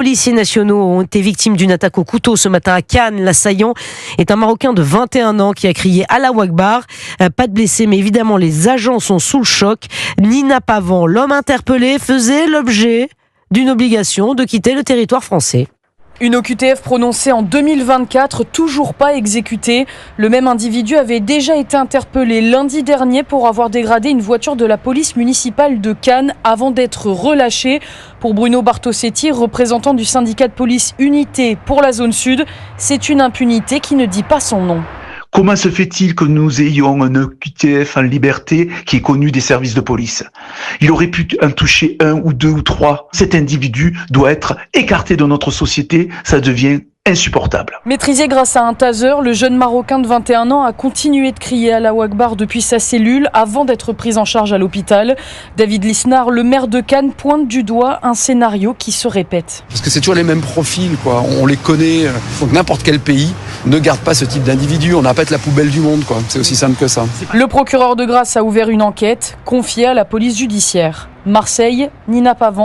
Policiers nationaux ont été victimes d'une attaque au couteau ce matin à Cannes. L'assaillant est un Marocain de 21 ans qui a crié Allahu Akbar. Pas de blessés, mais évidemment les agents sont sous le choc. Nina Pavan, l'homme interpellé, faisait l'objet d'une obligation de quitter le territoire français. Une OQTF prononcée en 2024, toujours pas exécutée. Le même individu avait déjà été interpellé lundi dernier pour avoir dégradé une voiture de la police municipale de Cannes avant d'être relâché. Pour Bruno Bartosetti, représentant du syndicat de police Unité pour la zone sud, c'est une impunité qui ne dit pas son nom. Comment se fait-il que nous ayons un OQTF en liberté qui est connu des services de police ? Il aurait pu en toucher 1 ou 2 ou 3. Cet individu doit être écarté de notre société, ça devient insupportable. Maîtrisé grâce à un taser, le jeune Marocain de 21 ans a continué de crier Allahu Akbar depuis sa cellule avant d'être pris en charge à l'hôpital. David Lisnard, le maire de Cannes, pointe du doigt un scénario qui se répète. Parce que c'est toujours les mêmes profils, quoi. On les connaît. Donc n'importe quel pays ne garde pas ce type d'individu. On n'a pas être la poubelle du monde, quoi. C'est aussi simple que ça. Le procureur de Grasse a ouvert une enquête confiée à la police judiciaire. Marseille, Nina Pavan.